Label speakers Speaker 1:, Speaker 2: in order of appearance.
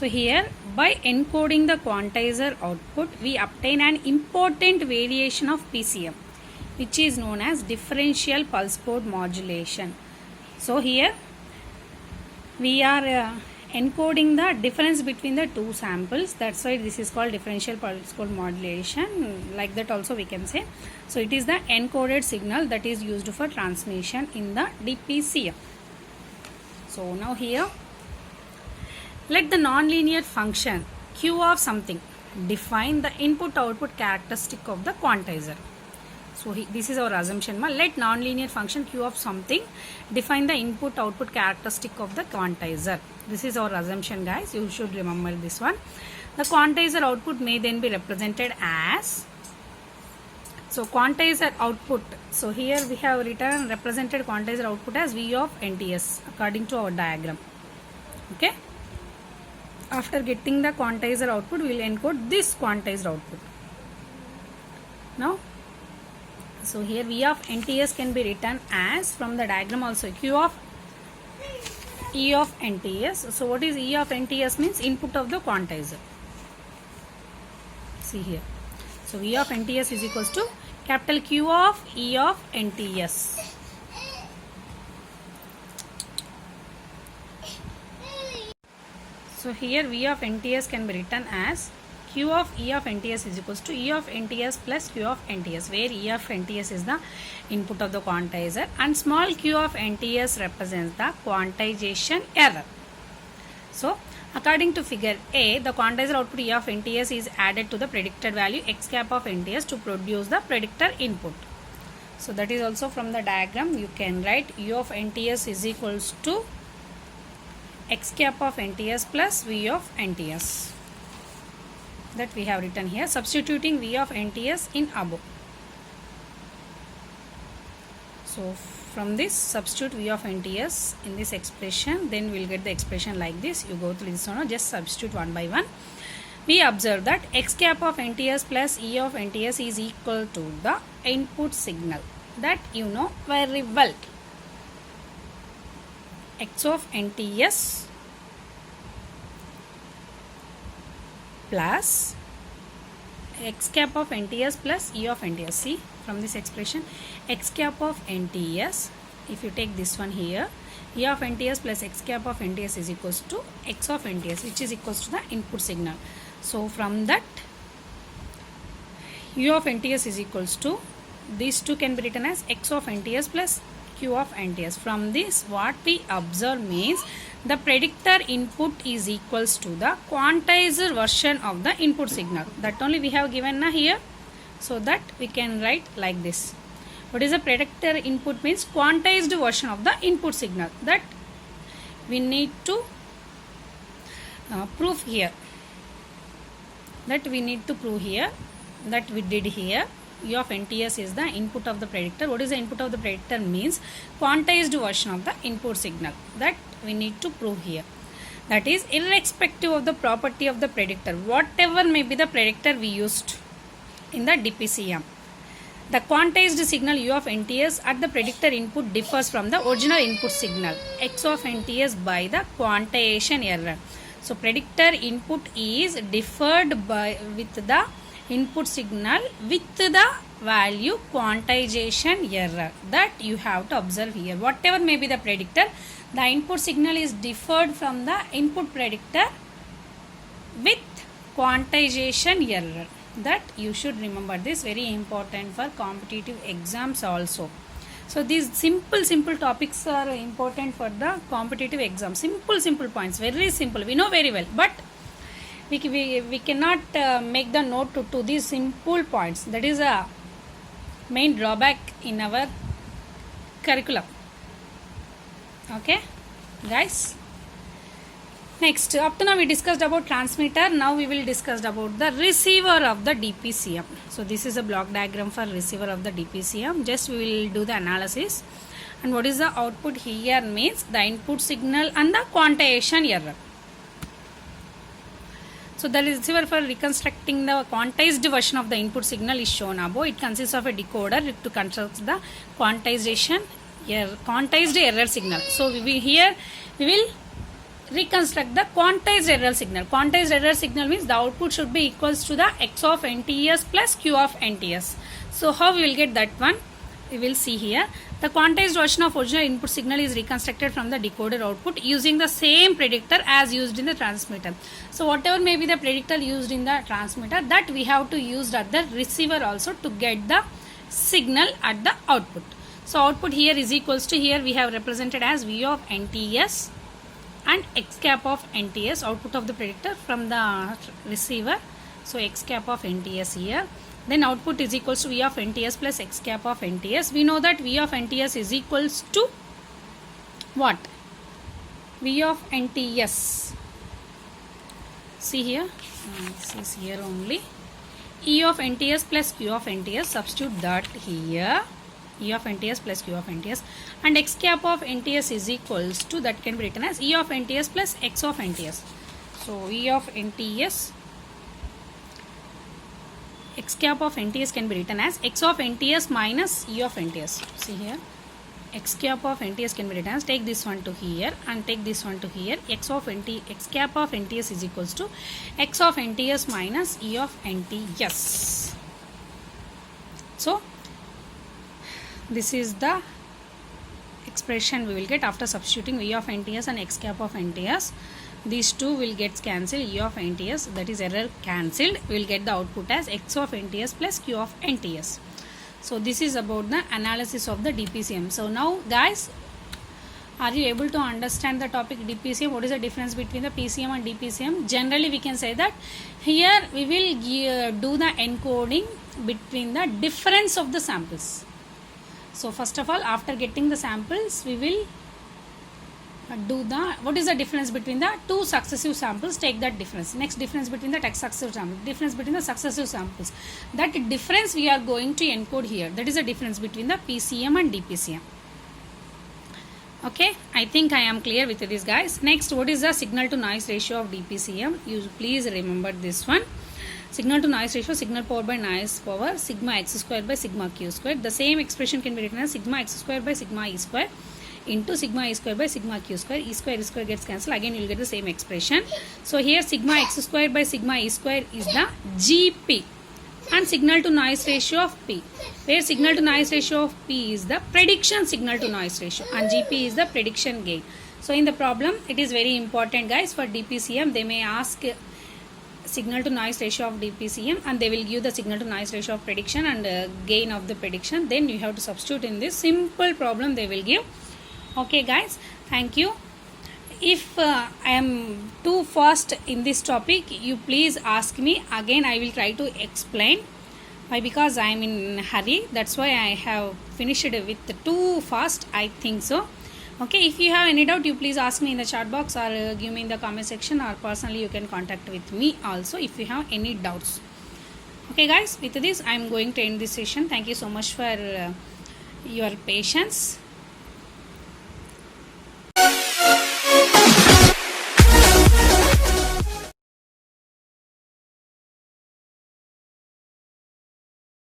Speaker 1: So here, by encoding the quantizer output, we obtain an important variation of PCM, which is known as differential pulse mode modulation. So here we are encoding the difference between the two samples. That's why this is called differential pulse mode modulation. Like that also we can say. So it is the encoded signal that is used for transmission in the DPCM. So now here, let the nonlinear function q of something define the input-output characteristic of the quantizer. So this is our assumption. Let nonlinear function q of something define the input-output characteristic of the quantizer. This is our assumption, guys. You should remember this one. The quantizer output may then be represented as, so quantizer output. So here we have written represented quantizer output as V of NTS according to our diagram. Okay. After getting the quantizer output, we will encode this quantized output. Now, so here V of NTS can be written as, from the diagram also, Q of E of NTS. So what is E of NTS means? Input of the quantizer. See here. So V of NTS is equals to capital Q of E of NTS. So here V of NTS can be written as Q of E of NTS is equals to E of NTS plus Q of NTS, where E of NTS is the input of the quantizer and small q of NTS represents the quantization error. So according to figure A, the quantizer output E of NTS is added to the predicted value x cap of NTS to produce the predictor input. So that is also from the diagram. You can write U of NTS is equals to x cap of NTS plus V of NTS. That we have written here, substituting V of NTS in above. So from this, substitute V of NTS in this expression, then we will get the expression like this. You go through this one, just substitute one by one. We observe that x cap of NTS plus E of NTS is equal to the input signal. That you know very well. X of NTS plus x cap of NTS plus E of NTS. See from this expression, x cap of NTS, if you take this one here, E of NTS plus x cap of NTS is equals to x of NTS, which is equals to the input signal. So from that, U of NTS is equals to, these two can be written as x of NTS plus Q of NTS. From this, what we observe means the predictor input is equals to the quantizer version of the input signal. That only we have given here. So that we can write like this. What is the predictor input means? Quantized version of the input signal. That we need to prove here. That we need to prove here. That we did here. U of NTS is the input of the predictor. What is the input of the predictor means? Quantized version of the input signal. That we need to prove here. That is irrespective of the property of the predictor. Whatever may be the predictor we used in the DPCM. The quantized signal U of NTS at the predictor input differs from the original input signal X of NTS by the quantization error. So predictor input is differed by with the input signal with the value quantization error. That you have to observe here. Whatever may be the predictor, the input signal is differed from the input predictor with quantization error. That you should remember. This very important for competitive exams also. So these simple topics are important for the competitive exam. Simple points, very simple. We know very well, but we cannot make the note to these simple points. That is a main drawback in our curriculum. Okay, guys. Next, up to now we discussed about transmitter. Now we will discuss about the receiver of the DPCM. So this is a block diagram for receiver of the DPCM. Just we will do the analysis. And what is the output here means the input signal and the quantization error. So the receiver for reconstructing the quantized version of the input signal is shown above. It consists of a decoder to construct the quantized error signal. So we will reconstruct the quantized error signal. Quantized error signal means the output should be equals to the x of NTS plus q of NTS. So how we will get that one? We will see here. The quantized version of original input signal is reconstructed from the decoder output using the same predictor as used in the transmitter. So whatever may be the predictor used in the transmitter, that we have to use at the receiver also to get the signal at the output. So output here is equals to, here we have represented as V of NTS and x cap of NTS, output of the predictor from the receiver. So x cap of NTS here. Then output is equals to V of NTS plus x cap of NTS. We know that V of NTS is equals to what? V of NTS. See here. This is here only. E of NTS plus Q of NTS. Substitute that here. E of NTS plus Q of NTS. And x cap of NTS is equals to, that can be written as E of NTS plus x of NTS. So E of NTS, x cap of NTS can be written as x of NTS minus E of NTS. See here, x cap of NTS can be written as, take this one to here and take this one to here. X cap of NTS is equals to x of NTS minus E of NTS. So this is the expression we will get after substituting V of NTS and x cap of NTS. These two will get cancelled. E of NTS, that is error cancelled. We will get the output as x of NTS plus q of NTS. So this is about the analysis of the DPCM. So now guys, are you able to understand the topic DPCM? What is the difference between the PCM and DPCM? Generally we can say that here we will do the encoding between the difference of the samples. So first of all, after getting the samples, we will do the, what is the difference between the two successive samples, take that difference. Next, difference between the successive samples, difference between the successive samples. That difference we are going to encode here. That is the difference between the PCM and DPCM. Okay, I think I am clear with this guys. Next, what is the signal to noise ratio of DPCM? You please remember this one. Signal to noise ratio, signal power by noise power, sigma x square by sigma q square. The same expression can be written as sigma x square by sigma e square into sigma e square by sigma q square. E square gets cancelled. Again, you will get the same expression. So here sigma x square by sigma e square is the GP and signal to noise ratio of P, where signal to noise ratio of P is the prediction signal to noise ratio and GP is the prediction gain. So in the problem, it is very important guys, for DPCM they may ask signal to noise ratio of DPCM and they will give the signal to noise ratio of prediction and gain of the prediction. Then you have to substitute in this simple problem they will give. Okay guys, thank you. If I am too fast in this topic, you please ask me. Again I will try to explain. Why? Because I am in a hurry. That's why I have finished it with too fast, I think so. Okay, if you have any doubt, you please ask me in the chat box or give me in the comment section, or personally you can contact with me also if you have any doubts. Okay guys, with this I am going to end this session. Thank you so much for your patience.